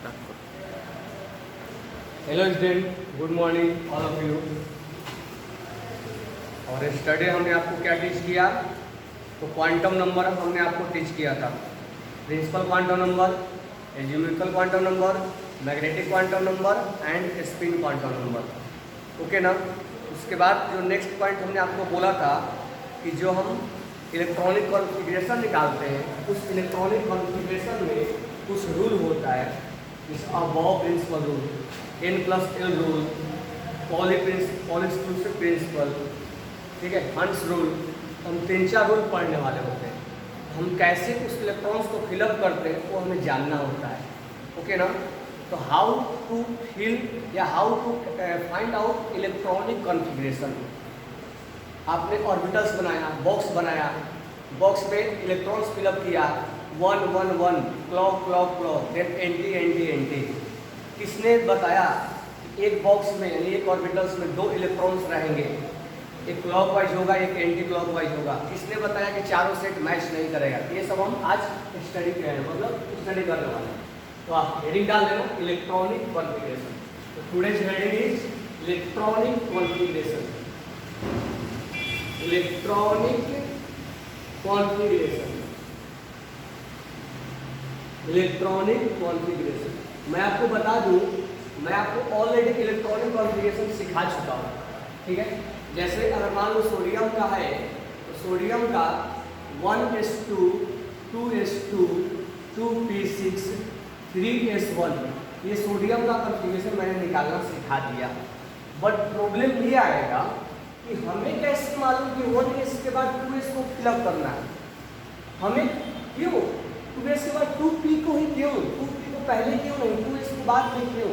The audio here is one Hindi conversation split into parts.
स्टार्ट करो। Hello student, good morning all of you. और स्टडी हमने आपको क्या टीच किया? तो क्वांटम नंबर हमने आपको टीच किया था। Principal quantum number, algebraical quantum number, magnetic quantum number and spin quantum number. Okay ना? उसके बाद जो नेक्स्ट पॉइंट हमने आपको बोला था कि जो हम इलेक्ट्रॉनिक कॉन्फ़िगरेशन निकालते हैं, उस इलेक्ट्रॉनिक कॉन्फ़िगरेशन में कुछ रूल होता है, जैसे Aufbau principle rule, N+L rule, Pauli exclusive principle, ठीक है, हंस रूल। हम 3-4 रूल पढ़ने वाले होते हैं। हम कैसे उस इलेक्ट्रॉन्स को फिलअप करते हैं वो हमें जानना होता है। ओके ना? तो हाउ टू फिल या how to find out electronic configuration. आपने ऑर्बिटल्स बनाया, बॉक्स बनाया, बॉक्स में इलेक्ट्रॉन्स फिलअप किया, 1 1 1 clock clock clock, then anti anti anti. किसने बताया एक बॉक्स में यानी एक ऑर्बिटल्स में 2 इलेक्ट्रॉन्स रहेंगे, एक क्लॉकवाइज होगा, एक एंटी क्लॉकवाइज होगा। किसने बताया कि चारों सेट मैच नहीं करेगा? ये सब हम आज स्टडी कर रहे हैं, मतलब स्टडी करने वाले हैं। तो आप हेडिंग डाल देना इलेक्ट्रॉनिक कॉन्फ़िगरेशन। तो today's heading is electronic configuration. Electronic configuration, electronic configuration. मैं आपको बता दूं, मैं आपको ऑलरेडी इलेक्ट्रॉनिक कॉन्फ़िगरेशन सिखा चुका हूँ, ठीक है। जैसे अगर मान लो सोडियम का है, तो सोडियम का 1s2 2s2 2p6 3s1, ये सोडियम का कॉन्फ़िगरेशन मैंने निकालना सिखा दिया। बट प्रॉब्लम ये आएगा कि हमें कैसे मालूम कि 1s के बाद 2s को फिलअप करना है? हमें क्यों 2s के बाद 2p को ही क्यों, 2p को पहले क्यों नहीं, 2s को बाद में क्यों?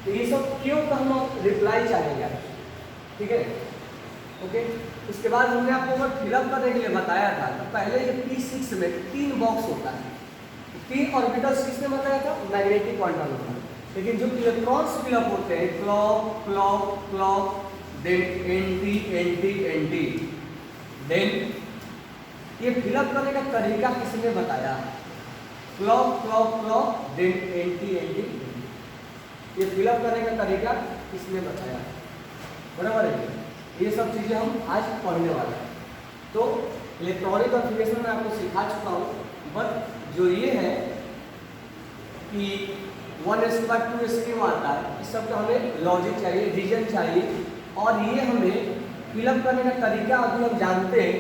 तो ये सब क्यों का हम रिप्लाई चाहेंगे, ठीक है। ओके, उसके बाद हमने आपको अगर फिलअप करने के लिए बताया था, तो पहले ये p6 में 3 बॉक्स होता है, 3 ऑर्बिटल्स किसने बताया था? Magnetic quantum number. लेकिन जो इलेक्ट्रॉन्स फिलअप होते हैं clock clock clock, then anti anti anti, then ये फिलअप करने का तरीका किसने बताया? Clock clock clock, then anti anti anti. ये फिलअप करने का तरीका किसने बताया? बराबर है। ये सब चीज़ें हम आज पढ़ने वाले हैं। तो इलेक्ट्रॉनिक कॉन्फ़िगरेशन मैं आपको सिखा चुका हूँ, बट जो ये है कि 1s के बाद 2s क्यों आता है, इस सब का हमें लॉजिक चाहिए, रीजन चाहिए, और ये हमें फिलअप करने का तरीका अभी हम जानते हैं।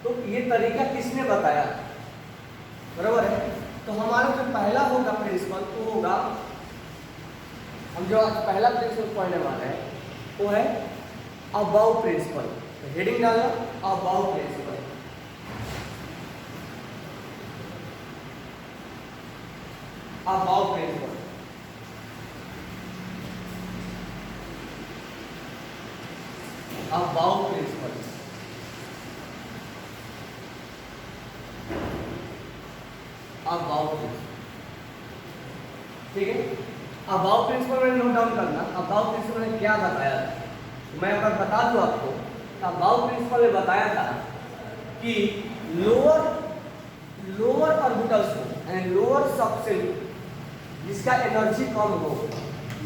तो ये तरीका किसने बताया? बराबर है। तो हमारा जो पहला होगा प्रिंसिपल, वो होगा, हम जो आज पहला प्रिंसिपल पढ़ने वाले हैं वो है अबव प्रिंसिपल। तो हेडिंग डालना Aufbau principle. Aufbau principle, Aufbau principle, Aufbau principle, ठीक है। अबव प्रिंसिपल में नोट डाउन करना, अबव प्रिंसिपल ने क्या बताया था। मैं अगर बता दूं आपको, अबव प्रिंसिपल ने बताया था कि लोअर ऑर्बिटल्स को एंड लोअर सबसेल जिसका एनर्जी कम हो,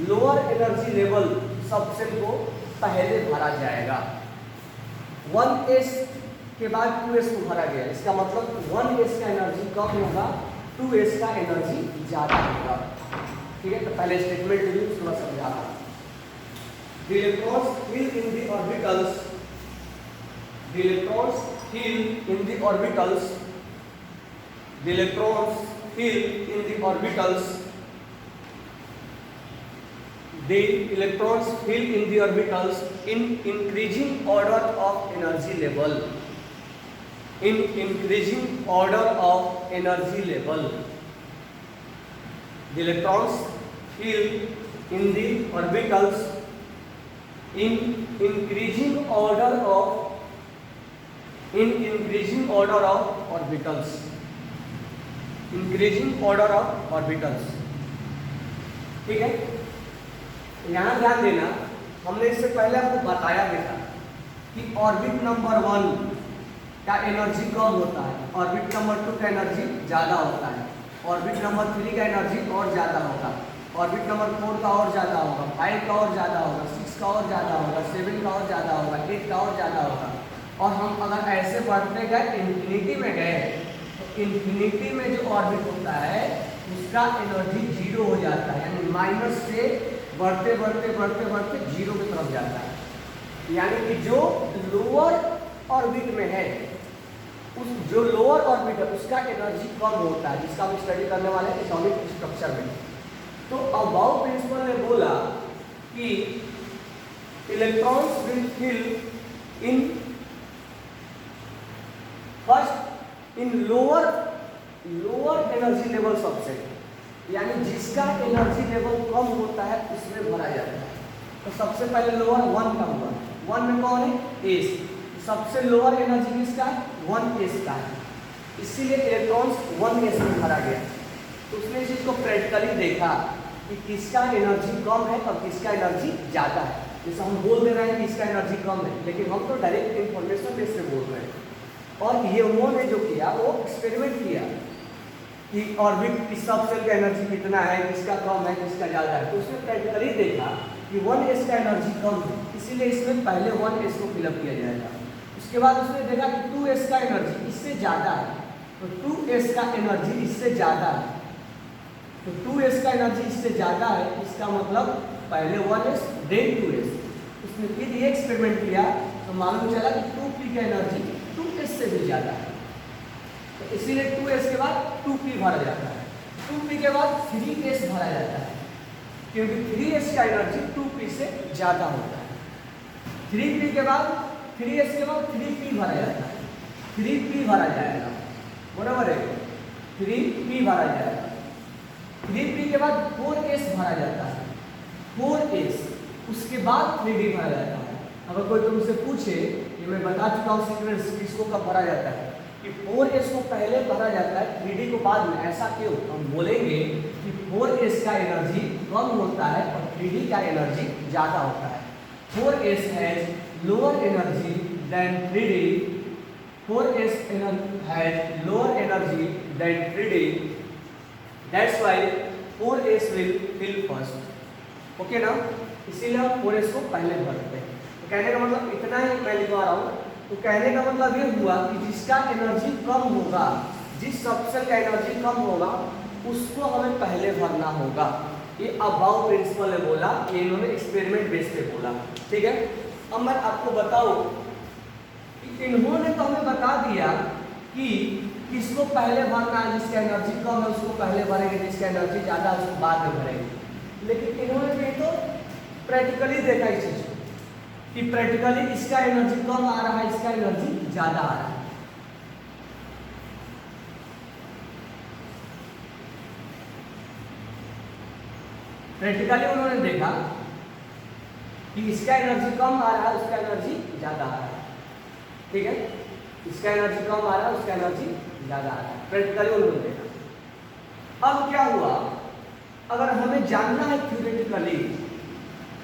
लोअर एनर्जी लेवल सबसेल को पहले भरा जाएगा। 1s के बाद 2s को भरा गया, इसका मतलब 1s का एनर्जी कम होगा, 2s का एनर्जी ज़्यादा होगा, ठीक है। तो पहले स्टेटमेंट भी थोड़ा समझा रहा हूँ। The electrons fill in the orbitals. The electrons fill in the orbitals. The electrons fill in the orbitals. The electrons fill in the orbitals in increasing order of energy level. In increasing order of energy level. The electrons fill in the orbitals in increasing order of orbitals, increasing order of orbitals, ठीक है। यहाँ ध्यान देना, हमने इससे पहले आपको बताया भी था कि ऑर्बिट नंबर 1 का एनर्जी कम होता है, ऑर्बिट नंबर 2 का एनर्जी ज़्यादा होता है, ऑर्बिट नंबर 3 का एनर्जी और ज़्यादा होगा। ऑर्बिट नंबर 4 का और ज़्यादा होगा, 5 का और ज़्यादा होगा, 6 का और ज़्यादा होगा, 7 का और ज़्यादा होगा, 8 का और ज़्यादा होगा। और हम अगर ऐसे बढ़ते गए इन्फिनिटी में गए तो इन्फिनिटी में जो ऑर्बिट होता है उसका एनर्जी 0 हो जाता है, यानी माइनस से बढ़ते बढ़ते बढ़ते बढ़ते 0 की तरफ जाता है। यानी कि जो लोअर ऑर्बिट में है, उस जो लोअर ऑर्बिट है उसका एनर्जी कम होता है, जिसका हम स्टडी करने वाले हैं एटॉमिक स्ट्रक्चर में। तो अबाउ प्रिंसिपल ने बोला कि electrons will fill in first in lower energy level subset, यानी जिसका एनर्जी लेवल कम होता है उसमें भरा जाता है। तो सबसे पहले लोअर 1 का हुआ, 1 में कौन है एस, सबसे लोअर एनर्जी किसका है 1s का है, इसीलिए इलेक्ट्रॉन्स 1s में भरा गया। तो उसने इस चीज को प्रैक्टिकली देखा कि किसका एनर्जी कम है और किसका एनर्जी ज़्यादा है। जैसे हम बोल दे रहे हैं कि इसका एनर्जी कम है, लेकिन हम तो डायरेक्ट इन्फॉर्मेशन बेस पे बोल रहे हैं। और ये उन्होंने जो किया वो एक्सपेरिमेंट किया कि ऑर्बिट किस सब सेल का एनर्जी कितना है, किसका कम है, किसका ज़्यादा है। तो उसने प्रैक्टिकली देखा कि 1s का एनर्जी कम है, इसीलिए इसमें पहले 1s को फिलअप किया जाएगा। उसके बाद उसने देखा कि 2s का एनर्जी इससे ज़्यादा है, तो 2s का एनर्जी इससे ज़्यादा है, तो 2s का एनर्जी इससे ज़्यादा है, इसका मतलब पहले 1s देन 2s। उसने फिर ये एक्सपेरिमेंट किया तो मालूम चला कि 2p का एनर्जी 2s से भी ज़्यादा है, तो इसीलिए 2s के बाद 2p भरा जाता है, 2p के बाद 3s भरा जाता है, क्योंकि 3s का एनर्जी 2p से ज़्यादा होता है। 3s के बाद 3p भरा जाता है, 3p भरा जाएगा, बराबर है, 3p भरा जाएगा। 3p के बाद 4s भरा जाता है, 4s, उसके बाद 3d भरा जाता है। अगर कोई तुमसे पूछे, ये मैं बता चुका हूँ सीक्वेंस किसको कब भरा जाता है, कि 4s को पहले भरा जाता है 3d को बाद में। ऐसा क्यों? हम बोलेंगे कि 4s का एनर्जी कम होता है और 3d का एनर्जी ज़्यादा होता है। 4s has lower energy than 3d, 4s has lower energy than 3d, that's why 4s will fill first. Okay ना, इसीलिए हम 4s को पहले भरते हैं। तो कहने का मतलब इतना ही मैं लिखवा रहा हूँ। तो कहने का मतलब ये हुआ कि जिसका एनर्जी कम होगा, जिस सबसेल का एनर्जी कम होगा उसको हमें पहले भरना होगा। ये अबाउ प्रिंसिपल ने बोला, ये इन्होंने एक्सपेरिमेंट बेस पे बोला, ठीक है। अब मैं आपको बताऊं कि इन्होंने तो हमें बता दिया कि किसको पहले भरना है, जिसका एनर्जी कम है उसको पहले भरेंगे, जिसका एनर्जी ज़्यादा है उसको बाद में भरेंगे। लेकिन इन्होंने भी तो प्रैक्टिकली देखा इस चीज़ को कि प्रैक्टिकली इसका एनर्जी कम आ रहा है, इसका एनर्जी ज़्यादा आ रहा है। प्रैक्टिकली उन्होंने देखा कि इसका एनर्जी कम आ रहा है, उसका एनर्जी ज़्यादा आ रहा है, ठीक है। इसका एनर्जी कम आ रहा है, उसका एनर्जी ज़्यादा आ रहा है, प्रैक्टिकली उन्होंने देखा। अब क्या हुआ, अगर हमें जानना है थ्योरेटिकली,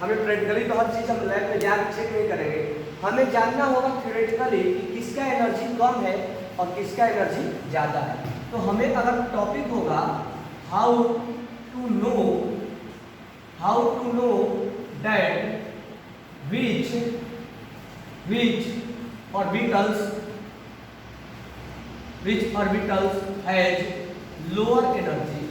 हमें प्रैक्टिकली तो हर चीज़ हम लैब में जाकर चेक नहीं करेंगे, हमें जानना होगा थ्योरेटिकली कि किसका एनर्जी कम है और किसका एनर्जी ज़्यादा है। तो हमें अगर टॉपिक होगा how to know that which orbitals has lower energy,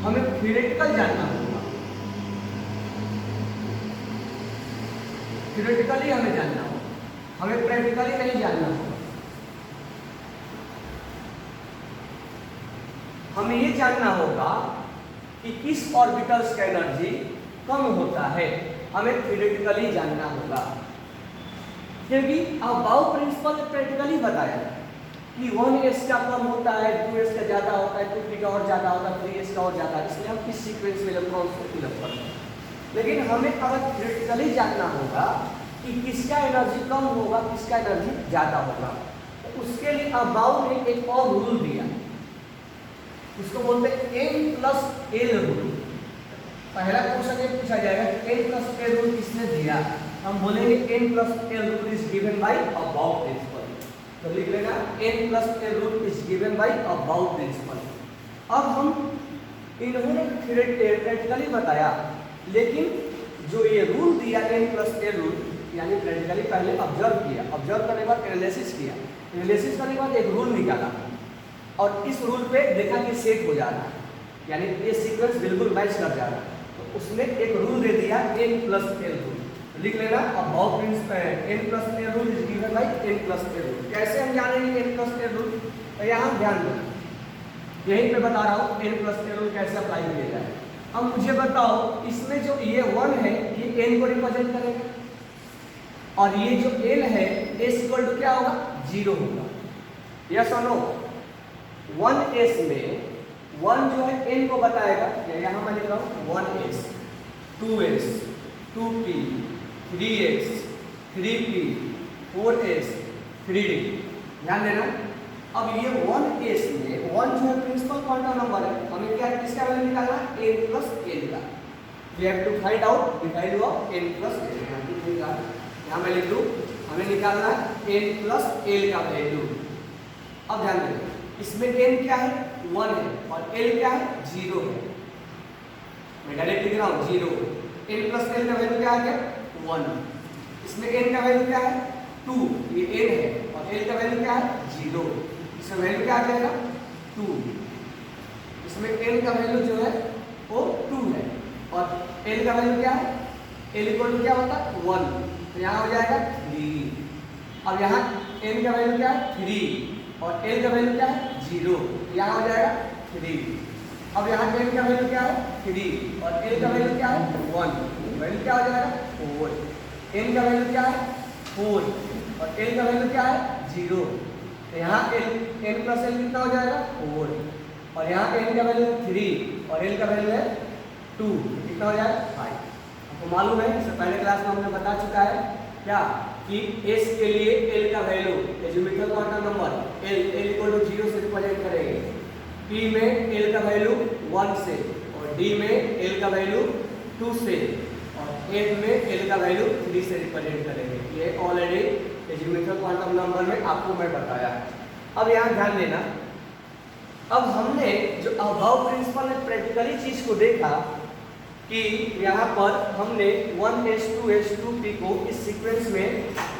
हमें थ्योरेटिकल जानना होगा, थ्योरेटिकली हमें जानना होगा, हमें प्रैक्टिकली नहीं जानना होगा। हमें ये जानना होगा कि किस ऑर्बिटल्स का एनर्जी कम होता है, हमें थ्योरेटिकली जानना होगा, क्योंकि अबाउ प्रिंसिपल ने प्रैक्टिकली बताया कि 1s का कम होता है, 2s का ज़्यादा होता है, 2p का और ज़्यादा होता है, 3s का और ज़्यादा है, इसलिए हम किस सीक्वेंस में इलेक्ट्रॉन्स को फिलअप करते हैं। लेकिन हमें अगर थ्योरेटिकली जानना होगा कि किसका एनर्जी कम होगा, किसका एनर्जी ज़्यादा होगा, तो उसके लिए अबाउ ने एक और रूल दिया, उसको बोलते हैं n+l रूल। पहला क्वेश्चन ये पूछा जाएगा कि n+l रूल किसने दिया, हम बोलेंगे n+l rule is given by Aufbau principle. तो लिख लेना n plus L rule is given by Aufbau principle. अब हम इन्होंने प्रैक्टिकली बताया, लेकिन जो ये रूल दिया n प्लस एल रूल, यानी प्रैक्टिकली पहले ऑब्जर्व किया, ऑब्जर्व करने के बाद एनालिसिस किया, एनालिसिस करने के बाद एक रूल निकाला और इस रूल पे देखा कि सेट हो जा रहा है, यानी ये सीक्वेंस बिल्कुल मैच कर जा रहा है, तो उसने एक रूल दे दिया n प्लस एल रूल। लिख लेना Aufbau principle n plus L rule is given by n plus L rule. कैसे हम जानेंगे n प्लस एल रूल? तो यहाँ ध्यान दो, यहीं पे बता रहा हूँ n प्लस एल रूल कैसे अप्लाई किया जाए। अब मुझे बताओ, इसमें जो ये 1 है ये n को रिप्रेजेंट करेगा और ये जो l है s इक्वल टू क्या होगा? 0 होगा। यस और नो? 1s में 1 जो है n को बताएगा, यहाँ मैं लिख रहा हूँ 1s, 2s, 2p, 3s, 3p, 4s, 3d। ध्यान देना, अब ये 1s में 1 जो है प्रिंसिपल क्वांटम नंबर है, हमें क्या किसका वैल्यू निकालना है? n प्लस l का। We have to find out the value of n plus l। यहाँ मैं लिख दूँ, हमें निकालना है n प्लस l का वैल्यू। अब ध्यान देना, इसमें n क्या है? 1 है और l क्या है? 0 है। मैं डायरेक्ट लिख रहा हूँ 0। n प्लस l का वैल्यू क्या आ गया? 1। इसमें n का वैल्यू क्या है? 2, ये n है और l का वैल्यू क्या है? 0। इसमें वैल्यू क्या आ जाएगा? 2। इसमें n का वैल्यू जो है वो 2 है और l का वैल्यू क्या है? l इक्वल टू क्या होता है? 1, तो यहाँ हो जाएगा 3। अब यहाँ n का वैल्यू क्या है? 3 और l का वैल्यू क्या है? 0, यहाँ हो जाएगा 3। अब यहाँ n का वैल्यू क्या है? 3 और l का वैल्यू क्या है? 1, वैल्यू क्या हो जाएगा? 4। n का वैल्यू क्या है? 4 और l का वैल्यू क्या है? 0, तो यहाँ n प्लस l कितना हो जाएगा? 4 और यहाँ n का वैल्यू 3 और l का वैल्यू है 2, कितना हो जाएगा? 5। आपको मालूम है, इससे पहले क्लास में हमने बता चुका है क्या कि s के लिए l का value azimuthal quantum number l equal to 0 से रिप्रेजेंट करेंगे, p में l का वैल्यू 1 से और d में l का वैल्यू 2 से और f में l का वैल्यू 3 से रिप्रेजेंट करेंगे। ये ऑलरेडी एजिमुथल क्वांटम नंबर में आपको मैं बताया है। अब यहाँ ध्यान देना, अब हमने जो अबाउ प्रिंसिपल में प्रैक्टिकली चीज को देखा कि यहाँ पर हमने 1s 2s 2p को इस सीक्वेंस में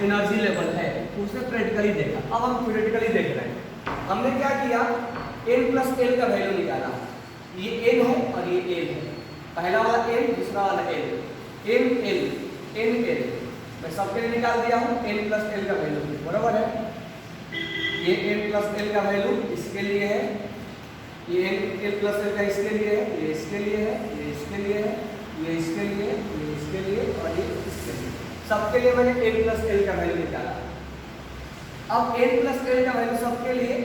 एनर्जी लेवल है, उसने प्रैक्टिकली देखा। अब हम थ्योरेटिकली देख रहे हैं। हमने क्या किया? n प्लस l का वैल्यू निकाला। ये n है और ये l है, पहला वाला n, दूसरा वाला l, n l मैं सबके लिए निकाल दिया हूँ n प्लस l का वैल्यू, बराबर है। ये n प्लस l का वैल्यू इसके लिए है, ये n प्लस l का इसके लिए है, ये इसके लिए है, ये इसके लिए है, ये इसके लिए, ये इसके लिए और ये इसके लिए, सबके लिए मैंने n प्लस l का वैल्यू निकाला। अब n प्लस l का वैल्यू सबके लिए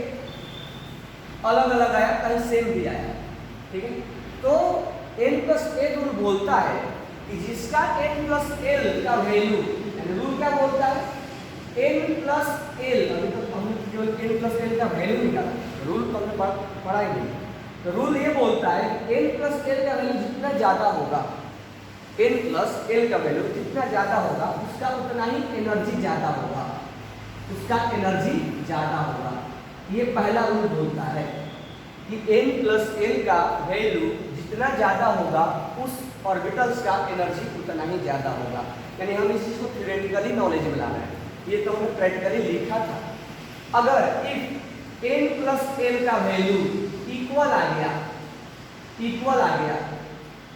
अलग अलग आया, कहीं सेम भी आया, ठीक है। तो n प्लस l रूल बोलता है कि जिसका n प्लस l का वैल्यू, रूल क्या बोलता है? n प्लस l, अभी तक हमने केवल n प्लस l का वैल्यू निकाला, रूल तो हमने पढ़ा ही नहीं। तो रूल ये बोलता है n प्लस l का वैल्यू जितना ज़्यादा होगा, n प्लस l का वैल्यू जितना ज़्यादा होगा उसका उतना ही एनर्जी ज़्यादा होगा, उसका एनर्जी ज़्यादा होगा। ये पहला रूल बोलता है कि n प्लस l का वैल्यू जितना ज़्यादा होगा उस ऑर्बिटल्स का एनर्जी उतना ही ज़्यादा होगा। यानी हम इस चीज़ को थ्योरेटिकली नॉलेज में ला रहे हैं, ये तो हमने प्रैक्टिकली लिखा था। अगर इफ n प्लस l का वैल्यू इक्वल आ गया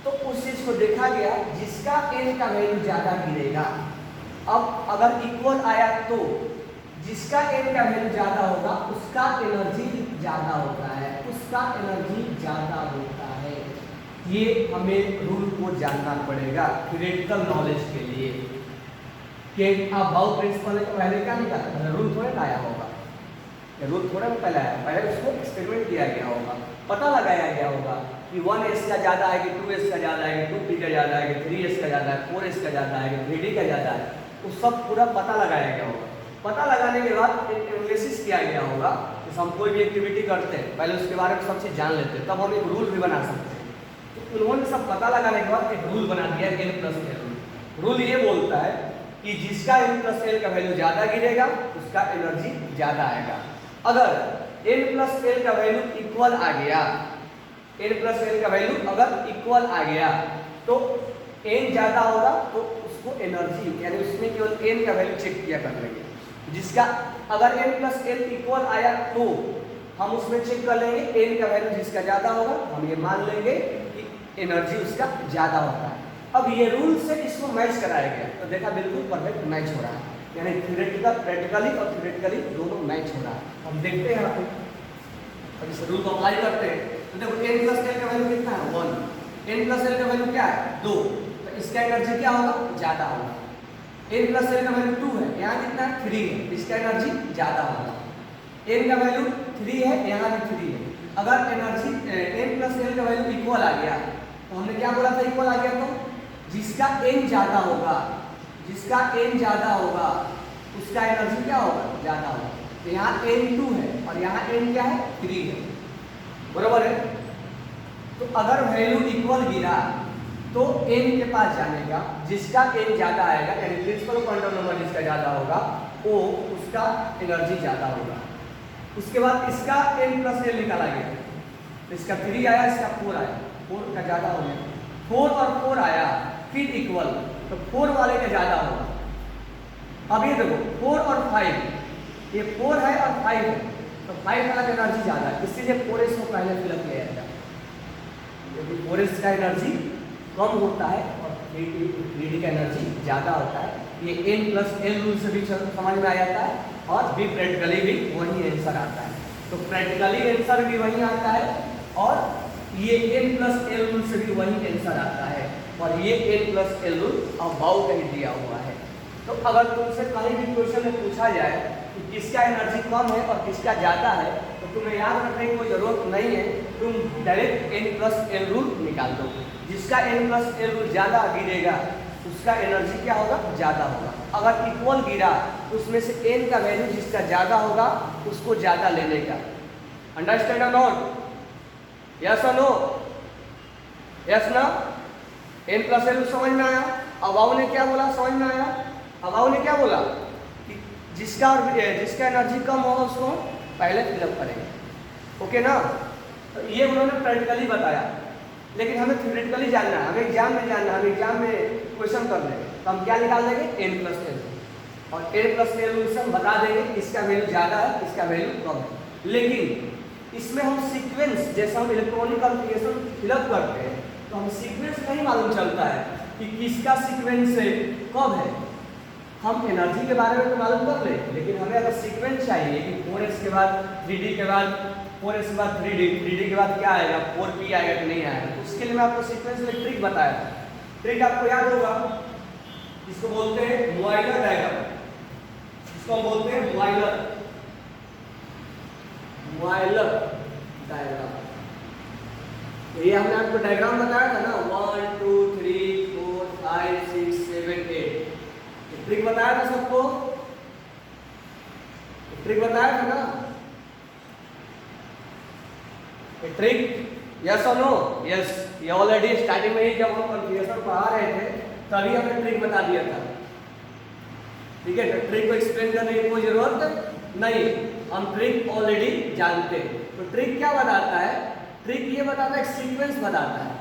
तो उस चीज को देखा गया जिसका n का वैल्यू ज्यादा गिरेगा। अब अगर इक्वल आया तो जिसका n का वैल्यू ज्यादा होगा उसका एनर्जी ज्यादा होता है, उसका एनर्जी ज्यादा होता है। ये हमें रूल को जानना पड़ेगा थ्योरेटिकल नॉलेज के लिए कि अबाउ प्रिंसिपल ने पहले क्या निकाला, रूल थोड़े लाया होगा, रूल थोड़ा पहले आया, पहले उसको एक्सपेरिमेंट किया गया होगा, पता लगाया गया होगा कि 1s का ज़्यादा है कि 2s का ज़्यादा है कि 2p का ज़्यादा है कि 3s का ज़्यादा है, 4s का ज़्यादा है कि 3d का ज़्यादा है, वो सब पूरा पता लगाया गया होगा। पता लगाने के बाद एक एनालिसिस किया गया होगा। जैसे हम कोई भी एक्टिविटी करते हैं पहले उसके बारे में सब चीज़ जान लेते हैं, तब हम एक रूल भी बना सकते हैं। तो उन्होंने सब पता लगाने के बाद एक रूल बना दिया n plus l rule. Rule ये बोलता है कि जिसका n प्लस l का वैल्यू ज़्यादा गिरेगा उसका उसका एनर्जी ज़्यादा आएगा। अगर n प्लस एल का वैल्यू इक्वल आ गया, n प्लस एल का वैल्यू अगर इक्वल आ गया तो n ज़्यादा होगा तो उसको एनर्जी यानी उसमें केवल n का वैल्यू चेक किया कर लेंगे, जिसका अगर n प्लस एल इक्वल आया तो हम उसमें चेक कर लेंगे n का वैल्यू जिसका ज़्यादा होगा हम ये मान लेंगे कि एनर्जी उसका ज़्यादा होता है। अब ये रूल से इसको मैच कराया गया तो देखा बिल्कुल परफेक्ट मैच हो रहा है, यानी थ्योरेटिकल प्रैक्टिकली और थ्योरेटिकली दोनों मैच हो रहा है। हम देखते हैं यहाँ पे, अब इस रूल को अप्लाई करते हैं तो देखो n प्लस एल का वैल्यू कितना है 1, n प्लस एल का वैल्यू क्या है 2, तो इसका एनर्जी क्या होगा ज़्यादा होगा। n प्लस एल का वैल्यू 2 है, यहाँ कितना 3 है, इसका एनर्जी ज़्यादा होगा। n का वैल्यू 3 है, यहाँ भी 3 है। अगर एनर्जी n प्लस एल का वैल्यू इक्वल आ गया तो हमने क्या बोला था इक्वल आ गया तो जिसका n ज़्यादा होगा, जिसका n ज़्यादा होगा उसका एनर्जी क्या होगा ज़्यादा होगा। तो यहाँ n 2 है और यहाँ n क्या है 3 है, बराबर है। तो अगर वैल्यू इक्वल गिरा तो n के पास जाने का, जिसका n ज़्यादा आएगा यानी प्रिंसिपल क्वांटम नंबर जिसका ज़्यादा होगा वो उसका एनर्जी ज़्यादा होगा। उसके बाद इसका n प्लस एल निकाला गया, इसका 3 आया, इसका 4 आया, 4 का ज़्यादा हो गया, 4 और 4 आया फिर इक्वल तो 4 वाले का ज़्यादा होगा। अब ये देखो 4 और 5, ये 4 है और 5 है तो 5 वाला का एनर्जी ज़्यादा है, इसीलिए 4s को पहले फिलअप किया जाता है क्योंकि 4s का एनर्जी कम होता है और 3D का एनर्जी ज़्यादा होता है। ये n प्लस एल रूल से भी समझ में आ जाता है और भी प्रैक्टिकली भी वही आंसर आता है। तो प्रैक्टिकली आंसर भी वही आता है और ये n प्लस एल रूल से भी वही आंसर आता है और ये n plus L rule Aufbau कहीं दिया हुआ है। तो अगर तुमसे कहीं भी क्वेश्चन में पूछा जाए कि किसका एनर्जी कम है और किसका ज़्यादा है तो तुम्हें याद रखने की कोई ज़रूरत नहीं है, तुम direct n plus L rule निकाल दो। जिसका n प्लस एल रूल ज़्यादा गिरेगा उसका एनर्जी क्या होगा ज़्यादा होगा। अगर इक्वल गिरा तो उसमें से n का वैल्यू जिसका ज़्यादा होगा उसको ज़्यादा लेने का। अंडरस्टैंड और नॉट? यस और नो? यस ना? n प्लस एल समझ में आया? अबाउ ने क्या बोला समझ में आया? अबाउ ने क्या बोला कि जिसका एनर्जी कम होगा उसको पहले फिलअप करेंगे, ओके ना? तो ये उन्होंने प्रैक्टिकली बताया, लेकिन हमें थ्योरेटिकली जानना है, हमें एग्जाम में जानना है, हमें एग्जाम में क्वेश्चन कर लेंगे तो हम क्या निकाल देंगे n प्लस एल और n प्लस एल से हम बता देंगे इसका वैल्यू ज़्यादा है इसका वैल्यू कम है। लेकिन इसमें हम सीक्वेंस जैसे हम इलेक्ट्रॉनिक कॉन्फ़िगरेशन फिलअप करते हैं तो हम सीक्वेंस नहीं मालूम चलता है कि किसका सीक्वेंस से कब है। हम एनर्जी के बारे में तो मालूम कर ले, लेकिन हमें अगर सीक्वेंस चाहिए कि 4s के बाद 3D के बाद 4s के बाद 3D के बाद क्या आएगा 4p आएगा कि नहीं आएगा, तो उसके लिए मैं आपको सीक्वेंस में ट्रिक बताया था। ट्रिक आपको याद होगा, इसको बोलते हैं मॉइलर डायग्राम, इसको हम बोलते हैं मॉइलर डायग्राम। ये हमने आपको डायग्राम बताया था ना 1 2 3 4 5 6 7 8, ट्रिक बताया था सबको, ट्रिक बताया था ना ट्रिक? यस और नो? यस, ये ऑलरेडी स्टार्टिंग में ही जब हम कॉन्फ़िगरेशन पढ़ा रहे थे तभी हमने ट्रिक बता दिया था, ठीक है? तो ट्रिक को एक्सप्लेन करने की कोई जरूरत नहीं, हम ट्रिक ऑलरेडी जानते हैं। तो ट्रिक क्या बताता है? ट्रिक ये बताता है एक सीक्वेंस बताता है।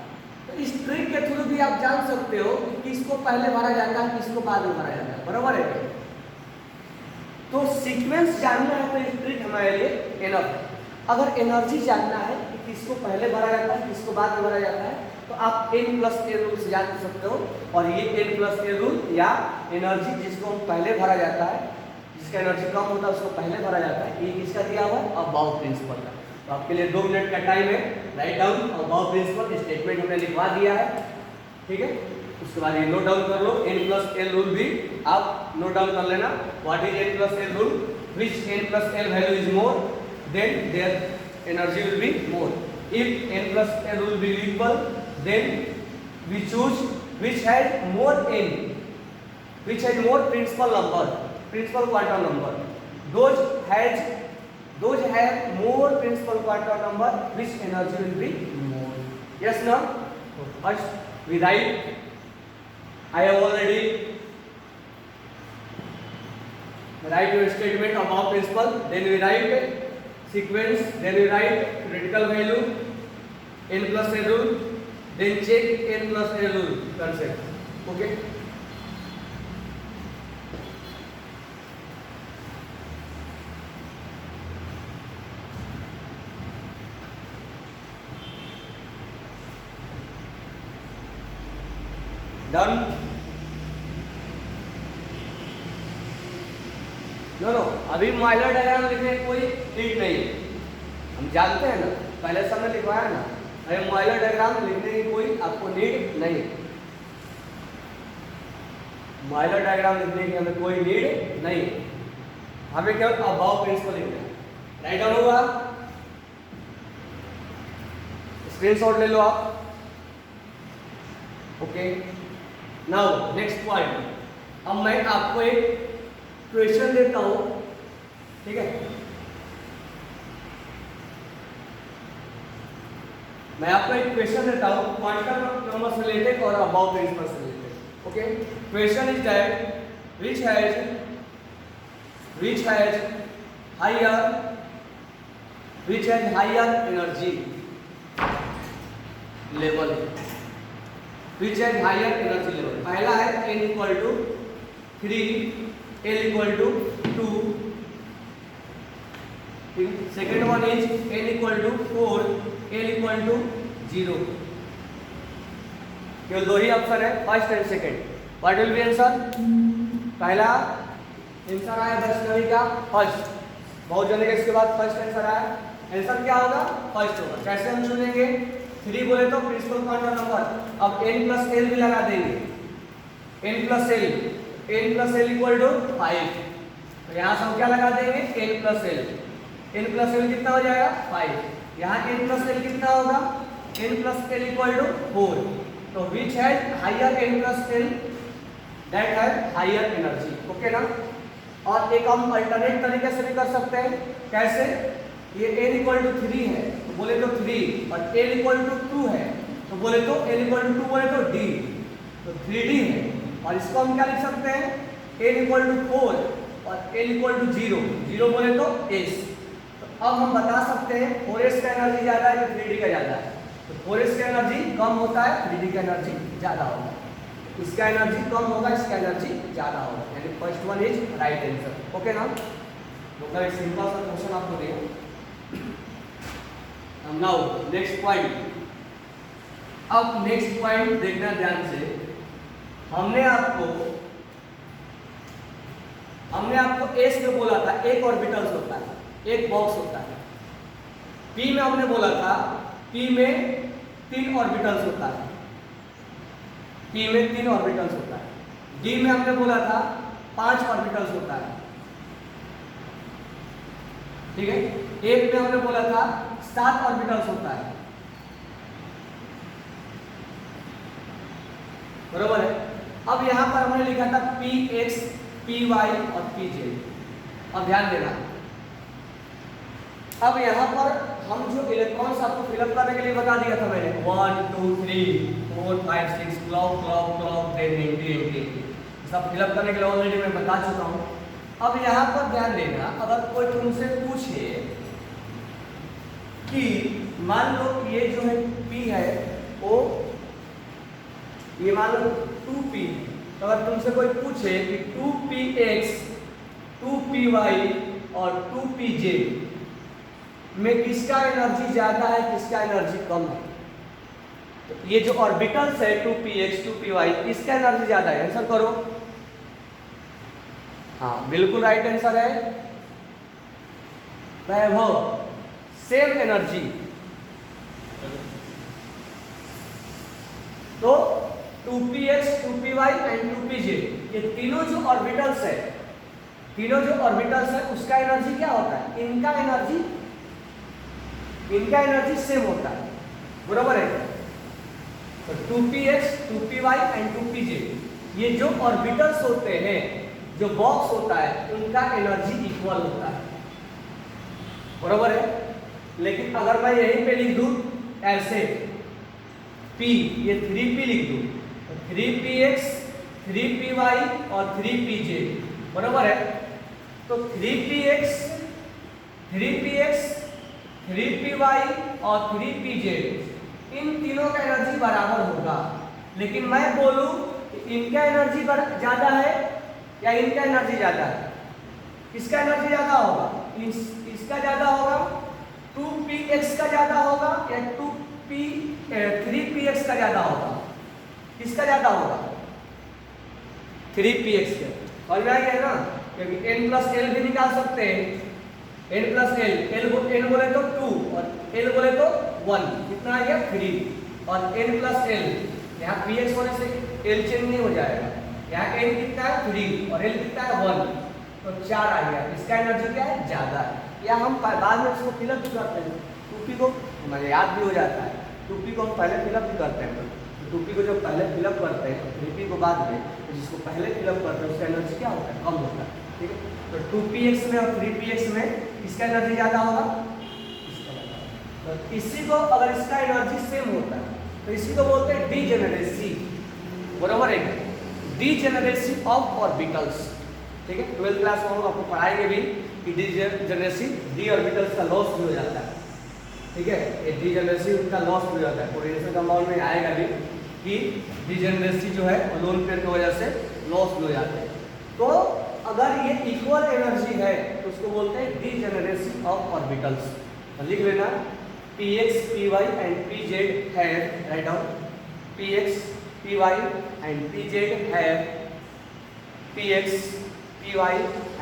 तो इस ट्रिक के थ्रू भी आप जान सकते हो कि किसको पहले भरा जाता है किसको बाद में भरा जाता है, बराबर है? तो सीक्वेंस जानना है तो इस ट्रिक हमारे लिए इनफ है। अगर एनर्जी जानना है कि किसको पहले भरा जाता है किसको बाद में भरा जाता है तो आप n प्लस एल रूल से जान सकते हो और ये n प्लस एल रूल या एनर्जी जिसको हम पहले भरा जाता है, जिसका एनर्जी कम होता है उसको पहले भरा जाता है, ये किसका दिया हुआ है अबाउ प्रिंसिपल का। तो आपके लिए 2 मिनट का टाइम है, write down Aufbau principle statement हमने लिखवा दिया है, ठीक है? उसके बाद ये नोट डाउन कर लो, n प्लस एल रूल भी आप नोट डाउन कर लेना। What is n plus L rule? Which n plus L value is more then their energy will be more. If n plus n will be equal, then we choose which has more n, which has more principal number, principal quantum number. Those have more principal quantum number, which energy will be more. Yes, no? First we write. I have already write your statement about principle, then we write sequence, then we write critical value, n plus a rule, then check n plus a rule concept. Okay. Done? No अभी मॉइलर डायग्राम लिखने की कोई नीड नहीं है, हम जानते हैं ना, पहले समय लिखवाया ना, अरे मॉइलर डायग्राम लिखने की कोई आपको नीड नहीं है। मॉइलर डायग्राम लिखने की हमें कोई नीड नहीं है, हमें केवल अबाव प्रिंसिपल लिखना है। राइट डाउन होगा, स्क्रीनशॉट ले लो आप। ओके, नाउ नेक्स्ट पॉइंट, अब मैं आपको एक क्वेश्चन देता हूं, ठीक है, मैं आपको एक क्वेश्चन देता हूं क्वांटम नंबर से रिलेटेड और अबाव प्रिंसिपल से related. Okay, question is that which has higher energy level, which has higher energy level। पहला है n equal to 3, L equal to 2, second one is n equal to 4, L equal to 0। केवल दो ही ऑप्शन है, first and second. What will be answer? पहला आंसर आया वैष्णवी का फर्स्ट, बहुत जने के इसके बाद फर्स्ट आंसर आया, आंसर क्या होगा? फर्स्ट होगा। कैसे हम चुनेंगे? 3 बोले तो प्रिंसिपल क्वांटम नंबर, अब n प्लस l भी लगा देंगे, n plus l equal to 5, तो यहाँ से हम क्या लगा देंगे? n प्लस l कितना हो जाएगा? 5। यहाँ n प्लस l कितना होगा? n plus l equal to 4, तो which has higher n plus l, that has higher energy. Okay ना। और एक हम अल्टरनेट तरीके से भी कर सकते हैं। कैसे? ये n इक्वल टू 3 है तो बोले तो 3, और l इक्वल टू 2 है तो बोले तो l इक्वल टू 2 बोले तो d, तो 3d है। और इसको हम क्या लिख सकते हैं? n इक्वल टू 4 और l इक्वल टू 0 बोले तो s। तो अब हम बता सकते हैं 4s का एनर्जी ज़्यादा है कि 3d का ज़्यादा है। तो 4s का एनर्जी कम होता है, 3d का एनर्जी ज़्यादा होगा। इसका एनर्जी कम होगा, इसका एनर्जी ज़्यादा होगा, यानी first one is right answer. Okay ना। मतलब एक सिंपल सा क्वेश्चन आपको दिया। नाउ नेक्स्ट पॉइंट, अब नेक्स्ट पॉइंट देखना ध्यान से। हमने आपको एस में बोला था एक ऑर्बिटल्स होता है, एक बॉक्स होता है। पी में हमने बोला था पी में 3 ऑर्बिटल्स होता है, पी में 3 ऑर्बिटल्स होता है। डी में हमने बोला था 5 ऑर्बिटल्स होता है, ठीक है। एक में हमने बोला था 7 ऑर्बिटल्स होता है, बरोबर है। अब यहां पर हमने लिखा था px, py और pj। अब ध्यान देना, अब यहां पर हम जो इलेक्ट्रॉन्स आपको फिलअप करने के लिए बता दिया था मैंने, 1 2 3 4 5 6 क्लॉक 10 80 सब फिलअप करने के लिए ऑलरेडी मैं बता चुका हूं। अब यहां पर ध्यान देना, अगर कोई तुमसे पूछे कि मान लो ये जो है p है वो, ये मान लो 2p, तो अगर तुमसे कोई पूछे कि 2px 2py और 2pj में किसका एनर्जी ज्यादा है, किसका एनर्जी कम है, तो ये जो ऑर्बिटल्स है 2px 2py इसका एनर्जी ज्यादा है। आंसर करो। हाँ बिल्कुल राइट आंसर है वैभव, सेम एनर्जी। तो 2px 2py एंड 2pj ये तीनों जो ऑर्बिटल्स है उसका एनर्जी क्या होता है? इनका एनर्जी सेम होता है, बराबर है। तो 2px 2py एंड 2pj ये जो ऑर्बिटल्स होते हैं, जो बॉक्स होता है, उनका एनर्जी इक्वल होता है, बराबर है। लेकिन अगर मैं यहीं पे लिख दूं ऐसे p, ये 3p लिख दूं, तो 3px 3py और 3pj, बराबर है। तो 3px 3py और 3pz इन तीनों का एनर्जी बराबर होगा। लेकिन मैं बोलूं कि इनका एनर्जी ज्यादा है या इनका एनर्जी ज्यादा है, किसका एनर्जी ज्यादा होगा? इसका ज्यादा होगा, 2px का ज्यादा होगा या 3px का ज्यादा होगा? किसका ज्यादा होगा? 3px का। और क्या है ना, क्योंकि n प्लस एल भी निकाल सकते हैं, n प्लस एल, n बोले तो 2 और l बोले तो 1, कितना आ गया 3, और n प्लस एल, यहाँ px होने से l चेंज नहीं हो जाएगा, यहाँ n कितना है 3 और l कितना है 1, तो 4 आ गया। इसका एनर्जी क्या है? ज्यादा है। या हम बाद में इसको फिलअप भी करते हैं, 2p को हमें याद भी हो जाता है, 2p को हम पहले फिलअप भी करते हैं, तो 2p को जब पहले फिलअप करते हैं तो 3p को बाद में, तो जिसको पहले फिलअप करते हैं उसका एनर्जी क्या होता है? कम होता है। ठीक है, तो 2px में और 3px में इसका एनर्जी ज्यादा होगा, इसका ज्यादा। तो इसी को अगर इसका एनर्जी सेम होता है तो इसी को बोलते हैं डीजेनरेसी, बराबर है, डीजेनरेसी ऑफ ऑर्बिटल्स। ठीक है, 12th क्लास में हम आपको पढ़ाएंगे भी कि डीजेनरेसी, डी ऑर्बिटल्स का लॉस भी हो जाता है। ठीक है, ये डीजेनरेसी उनका लॉस भी हो जाता है, कोरिलेशन कंपाउंड में आएगा भी कि डीजेनरेसी जो है लोन पेयर की वजह से लॉस भी हो जाते हैं। तो अगर ये इक्वल एनर्जी है तो उसको बोलते हैं डीजेनरेसी ऑफ ऑर्बिटल्स। लिख लेना, px, py and pz have, write down, px, py and pz have, px, py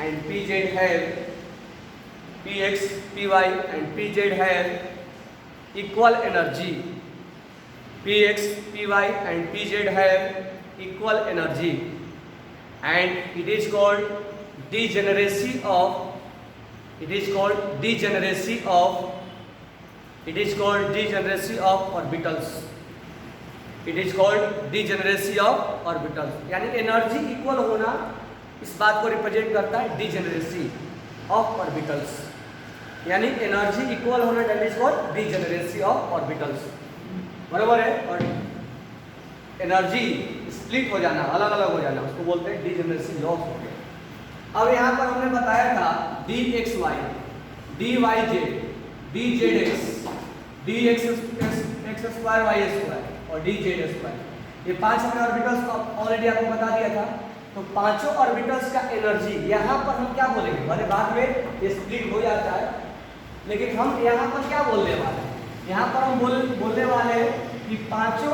and pz have, px, py and pz have equal energy, px, py and pz have equal energy, and it is called degeneracy of, it is called degeneracy of, it is called degeneracy of orbitals, it is called degeneracy of orbitals। यानी एनर्जी इक्वल होना इस बात को रिप्रेजेंट करता है, डीजेनरेसी ऑफ ऑर्बिटल्स, यानी एनर्जी इक्वल होना, that is called degeneracy of orbitals, बराबर है। और एनर्जी स्प्लिट हो जाना, अलग अलग हो जाना, उसको बोलते हैं डीजेनरेसी लॉस हो गया। अब यहाँ पर हमने बताया था dxy, dyz, dzx, dx square y square और dz स्क्वायर, ये 5 हमने ऑर्बिटल्स ऑलरेडी आपको बता दिया था। तो पांचों ऑर्बिटल्स का एनर्जी यहाँ पर हम क्या बोलेंगे? भले बाद में ये स्प्लिट हो जाता है, लेकिन हम यहाँ पर क्या बोलने वाले हैं? यहाँ पर हम बोलने वाले हैं कि पांचों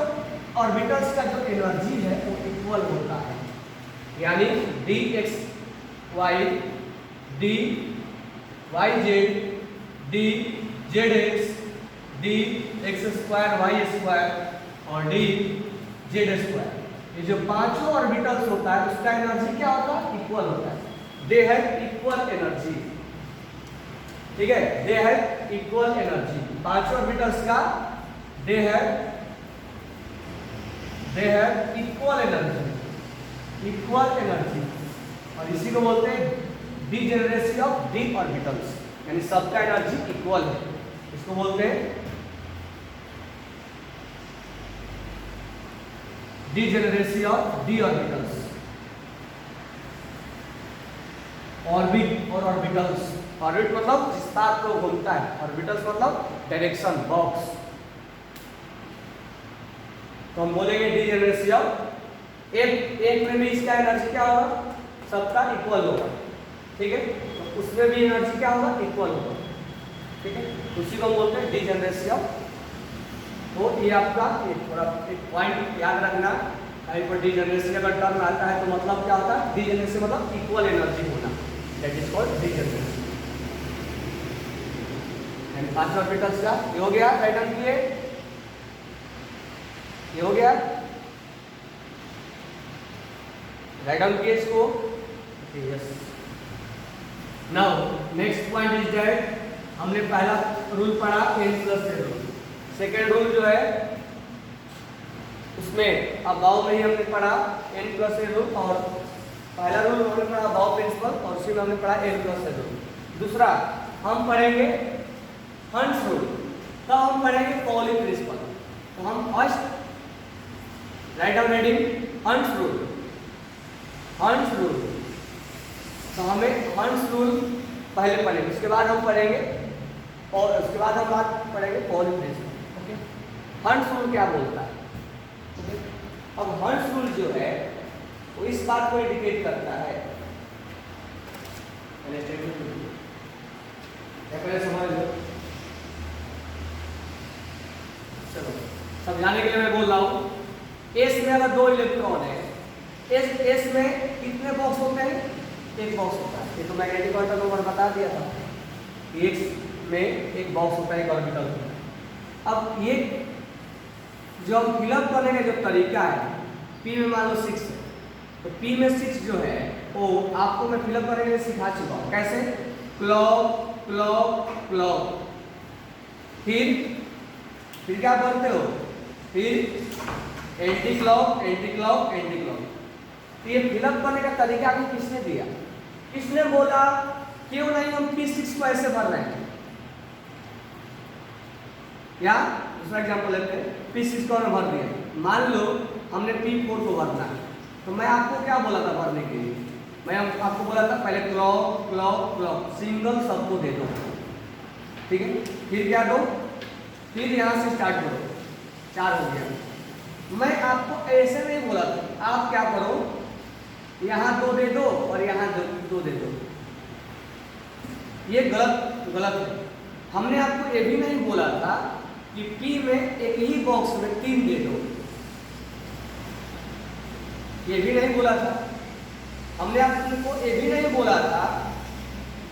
ऑर्बिटल्स का जो एनर्जी है वो इक्वल होता है, यानी dxy, dyz, dz square y square और dz स्क्वायर, ये जो पांचों ऑर्बिटल्स होता है उसका एनर्जी क्या होता है? इक्वल होता है। दे हैव इक्वल एनर्जी। ठीक है, दे हैव इक्वल एनर्जी, पांचों ऑर्बिटल्स का दे have equal energy, equal energy. और इसी को बोलते हैं डीजेनरेसी ऑफ डी ऑर्बिटल्स, यानी सबका एनर्जी इक्वल है, इसको बोलते हैं degeneracy of D orbitals. Orbit और ऑर्बिटल्स, ऑर्बिट मतलब जिस तार को घूमता है, ऑर्बिटल्स मतलब डायरेक्शन, बॉक्स। तो हम बोलेंगे डीजेनरेसी ऑफ, एक में भी इसका एनर्जी क्या होगा? सबका इक्वल होगा। ठीक है, तो उसमें भी एनर्जी क्या होगा? इक्वल होगा। ठीक है, उसी को हम बोलते हैं डीजेनरेसी ऑफ। तो ये आपका एक थोड़ा एक पॉइंट याद रखना, कहीं पर डीजेनरेसी अगर टर्म आता है तो मतलब क्या होता है? डीजेनरेसी मतलब इक्वल एनर्जी होना, that is called degeneracy. And पांच ऑर्बिटल्स का ये हो गया, राइट हैंड किए, ये हो गया, राइट हैंड किए इसको। Yes, now next point is that हमने पहला रूल पढ़ा n plus a rule. Second rule जो है उसमें अबाव में ही हमने पढ़ा n प्लस ए रूल, और पहला रूल हमने पढ़ा अबाव प्रिंसिपल, और उसी में हमने पढ़ा n प्लस ए रूल। दूसरा हम पढ़ेंगे हंस रूल, तब हम पढ़ेंगे पॉली प्रिंसिपल। तो हम first write down reading Hund's rule, Hund's rule, तो हमें हंस रूल पहले पढ़ेंगे, उसके बाद हम पढ़ेंगे और उसके बाद हम बात पढ़ेंगे पॉल इक्वेशन। ओके, हंस रूल क्या बोलता है? ओके, अब हंस रूल जो है वो इस बात को इंडिकेट करता है, पहले समझ लो। चलो समझाने के लिए मैं बोल रहा हूँ, एस में अगर 2 इलेक्ट्रॉन है, एस में कितने बॉक्स होते हैं? एक बॉक्स होता है। ये तो मैग्नेटिक क्वांटम नंबर बता दिया था, एक्स में एक बॉक्स होता है, एक ऑर्बिटल होता है। अब ये जो हम फिलअप करने का जो तरीका है, पी में मान लो 6 है, तो पी में 6 जो है वो आपको मैं फिलअप करने के लिए सिखा चुका हूँ। कैसे? क्लॉक क्लॉक क्लॉक, फिर क्या करते हो? फिर anti clock anti clock anti clock. तो ये फिलअप करने का तरीका आपको किसने दिया? किसने बोला क्यों नहीं हम P6 को ऐसे भर रहे हैं? या दूसरा एग्जांपल लेते हैं, P6 को हमने भर दिया, मान लो हमने P4 को भरना है, तो मैं आपको क्या बोला था भरने के लिए? मैं आपको बोला था पहले क्लॉक क्लॉक क्लॉक, सिंगल सबको दे दो, ठीक है? फिर क्या दो? फिर यहाँ से स्टार्ट करो, 4 हो गया। मैं आपको ऐसे नहीं बोला था, आप क्या करो, यहाँ 2 दे दो और यहाँ 2 दे दो। ये गलत है। हमने आपको ये भी नहीं बोला था कि P में एक ही बॉक्स में 3 दे दो, ये भी नहीं बोला था। हमने आपको ये भी नहीं बोला था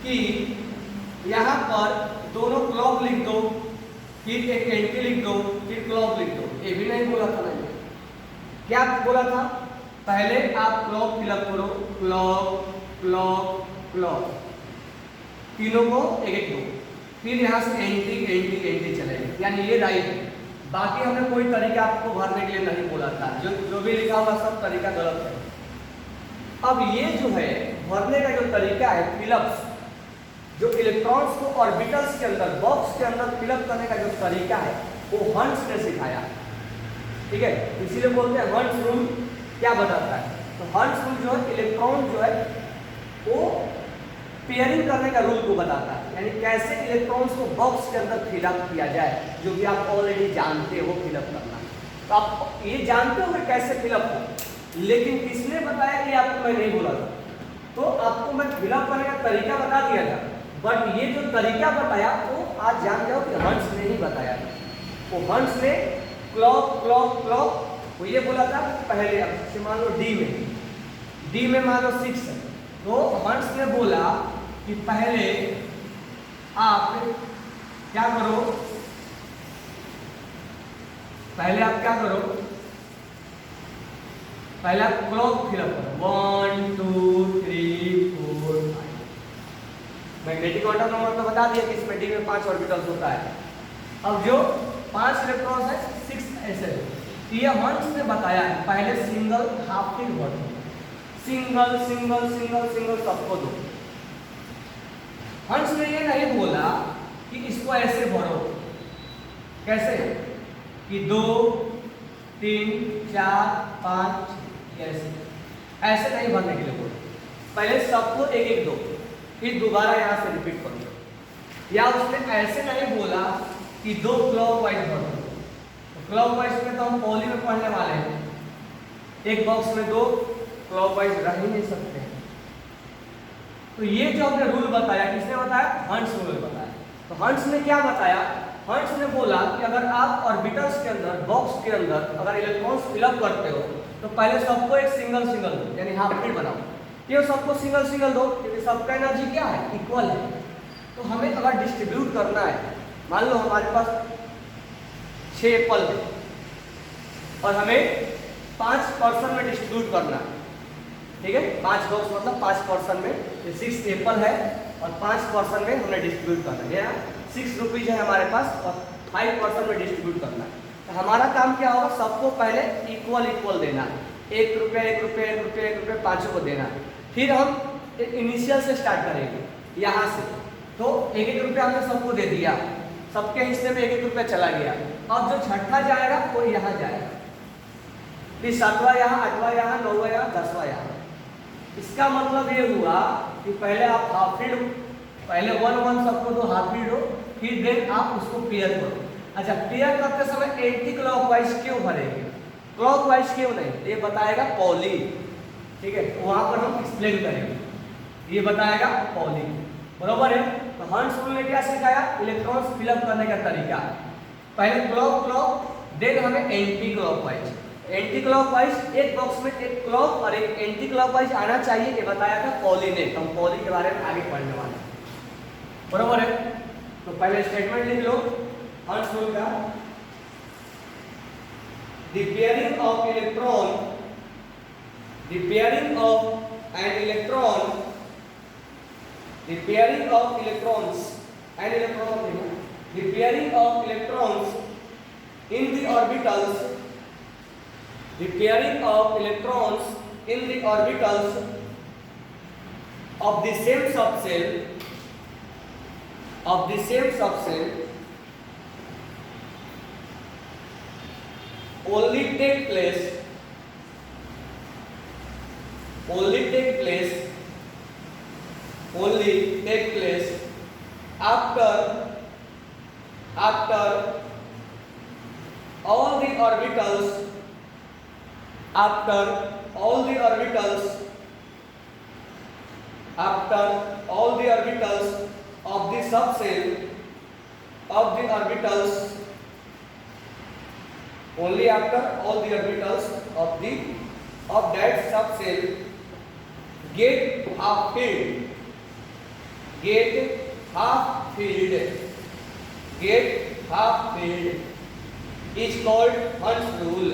कि यहाँ पर दोनों क्लॉक लिख दो, फिर एक एंटी लिख दो, फिर क्लॉक लिख दो, ये भी नहीं बोला था। मैंने क्या बोला था? पहले आप क्लॉक फिलअप करो, क्लॉक क्लॉक क्लॉक, तीनों को एक एक दो, फिर यहाँ से एंटी एंटी एंटी चलेगा, यानी ये राइट है। बाकी हमने कोई तरीका आपको भरने के लिए नहीं बोला था, जो भी लिखा हुआ सब तरीका गलत है। अब ये जो है भरने का जो तरीका है, फिलअप्स, जो इलेक्ट्रॉन्स को ऑर्बिटल्स के अंदर बॉक्स के अंदर फिलअप करने का जो तरीका है वो हंस ने सिखाया, ठीक है? इसीलिए बोलते हैं हंस रूल क्या बताता है। तो हंस रूल जो है इलेक्ट्रॉन जो है वो पेयरिंग करने का रूल को बताता है, यानी कैसे इलेक्ट्रॉन्स को बॉक्स के अंदर फिलअप किया जाए, जो कि आप ऑलरेडी जानते हो फिलअप करना। तो आप ये जानते हो कि कैसे फिलअप हो, लेकिन किसने बताया ये आपको मैं नहीं बोला था। तो आपको मैं फिलअप करने का तरीका बता दिया था, बट ये जो तरीका बताया वो आज जान जाओ कि हंस ने ही बताया था। वो हंस ने क्लॉक क्लॉक क्लॉक वो ये बोला था पहले, अब मान लो डी में मान लो 6 है, तो हंस ने बोला कि पहले आप क्या करो, पहले आप क्लॉक फिलअप करो, 1 2 3 4 5। मैग्नेटिक क्वांटम नंबर तो बता दिया कि इसमें डी में 5 ऑर्बिटल्स होता है। अब जो 5 इलेक्ट्रॉन्स है 6 ऐसे है, ये हंस ने बताया है पहले सिंगल हाफ फिल भर दो, सिंगल सिंगल सिंगल सिंगल सबको दो। हंस ने ये नहीं बोला कि इसको ऐसे भरो, कैसे कि 2 3 4 5 ऐसे नहीं भरने के लिए बोला, पहले सबको एक एक दो, फिर दोबारा यहाँ से रिपीट करो। या उसने ऐसे नहीं बोला कि 2 क्लॉक वाइज भरो, क्लॉक वाइज में तो हम पॉली में पढ़ने वाले हैं, एक बॉक्स में 2 क्लॉक वाइज रह ही नहीं सकते हैं। तो ये जो हमने रूल बताया, किसने बताया? हंस रूल बताया। तो हंस ने क्या बताया? हंस ने बोला कि अगर आप ऑर्बिटल्स के अंदर बॉक्स के अंदर अगर इलेक्ट्रॉन्स फिलअप करते हो तो पहले सबको एक सिंगल सिंगल दो, यानी हाफ फिल बनाओ, क्यों सबको सिंगल सिंगल दो? क्योंकि सबका एनर्जी क्या है? इक्वल है। तो हमें अगर डिस्ट्रीब्यूट करना है, मान लो हमारे पास 6 एप्पल है और हमें 5 पर्सन में डिस्ट्रीब्यूट करना है, ठीक है? 5 बॉक्स मतलब 5 पर्सन में 6 एप्पल है और 5 पर्सन में हमने डिस्ट्रीब्यूट करना है। 6 रुपीज है हमारे पास और 5 पर्सन में डिस्ट्रीब्यूट करना है। तो हमारा काम क्या होगा? सबको पहले इक्वल देना है, 1 रुपया 1 रुपया 1 रुपया 1 रुपया 5 को देना है। फिर हम इनिशियल से स्टार्ट करेंगे यहाँ से, तो 1 रुपया हमने सबको दे दिया, सबके हिस्से में 1 रुपया चला गया। अब जो छठा जाएगा वो यहाँ जाएगा, फिर 7वां यहाँ, 8वां यहाँ, 9वां यहाँ, 10वां यहाँ। इसका मतलब ये हुआ कि पहले आप हाफ फील्ड, पहले 1 सबको तो हाफ फील्ड हो, फिर देन आप उसको क्लियर करो। अच्छा, क्लियर करते समय एंटी क्लॉकवाइज क्यों भरेंगे, क्लॉकवाइज क्यों नहीं, ये बताएगा पॉली। ठीक है, वहां पर हम एक्सप्लेन करेंगे, ये बताएगा पॉली। बरोबर है। तो हंस रूल ने क्या सिखाया, इलेक्ट्रॉन्स फिलअप करने का तरीका। पहले क्लॉक, देन हमें एंटी क्लॉकवाइज। एंटी क्लॉकवाइज एक बॉक्स में एक क्लॉक और एक एंटी क्लॉकवाइज आना चाहिए, ये बताया था पॉली ने। हम पॉली के बारे में आगे पढ़ने वाले हैं। बरोबर है। तो पहले स्टेटमेंट लिख लो हंस रूल का। The pairing of electron, the pairing of an electron, the pairing of electrons, an electron, the pairing of electrons in the orbitals, the pairing of electrons in the orbitals of the same subshell, of the same subshell only take place after all the orbitals of the subshell only after all the orbitals of that subshell get half filled is called Hund's rule.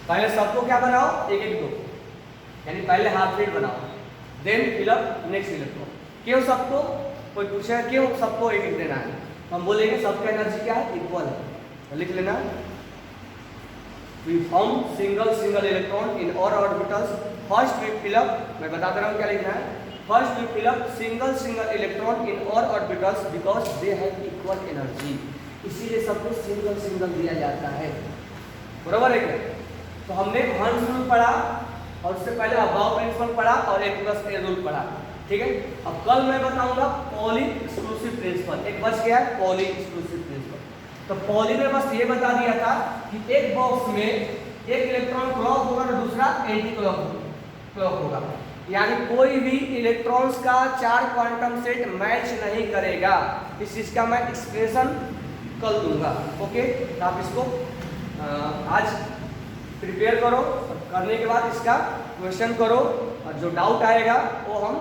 पहले सबको क्या बनाओ, एक एक दो, यानी पहले हाफ फील्ड बनाओ, then fill up next electron. क्यों सबको, कोई पूछेगा क्यों सबको एक एक देना है, हम बोलेंगे सबका एनर्जी क्या है, इक्वल है। तो लिख लेना, we form single electron in all orbitals. First we fill up, मैं बता दे रहा हूँ क्या लिखना है, first we fill up single electron in all orbitals because they have equal energy, इसीलिए सबको सिंगल दिया जाता है। बराबर है क्या। तो हमने हंस रूल पढ़ा और उससे पहले अबाव प्रिंसिपल पढ़ा और A+A रूल पढ़ा। ठीक है, अब कल मैं बताऊंगा पॉली एक्सक्लूसिव प्रिंसिपल, एक बच गया है पॉली एक्सक्लूसिव प्रिंसिपल। तो पॉली में बस ये बता दिया था कि एक बॉक्स में एक इलेक्ट्रॉन क्लॉक होगा और दूसरा एंटी क्लॉक होगा, यानी कोई भी इलेक्ट्रॉन्स का 4 क्वांटम सेट मैच नहीं करेगा। इस चीज का मैं एक्सप्रेशन कल दूंगा। ओके, तो आप इसको आज प्रिपेयर करो और करने के बाद इसका क्वेश्चन करो और जो डाउट आएगा वो हम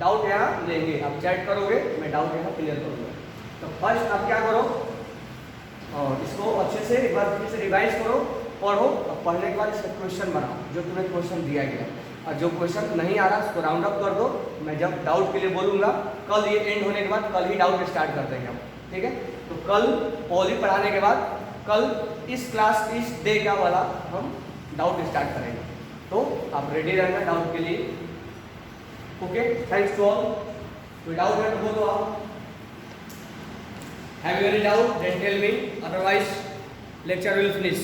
डाउट यहाँ लेंगे, आप चैट करोगे, मैं डाउट यहाँ क्लियर करूँगा। तो फर्स्ट आप क्या करो, और इसको अच्छे से एक बार फिर से रिवाइज करो, पढ़ो और पढ़ने के बाद इसका क्वेश्चन बनाओ जो तुम्हें क्वेश्चन दिया गया, और जो क्वेश्चन नहीं आ रहा उसको राउंड अप कर दो। मैं जब डाउट के लिए बोलूँगा कल, ये एंड होने के बाद कल ही डाउट स्टार्ट कर देंगे हम। ठीक है, तो कल पॉली पढ़ाने के बाद कल इस क्लास इस डे का वाला हम डाउट स्टार्ट करेंगे, तो आप रेडी रहना डाउट के लिए। Okay, thanks to all. कोई डाउट है तो बोलो आप। Have you any doubt then tell me, otherwise lecture will finish.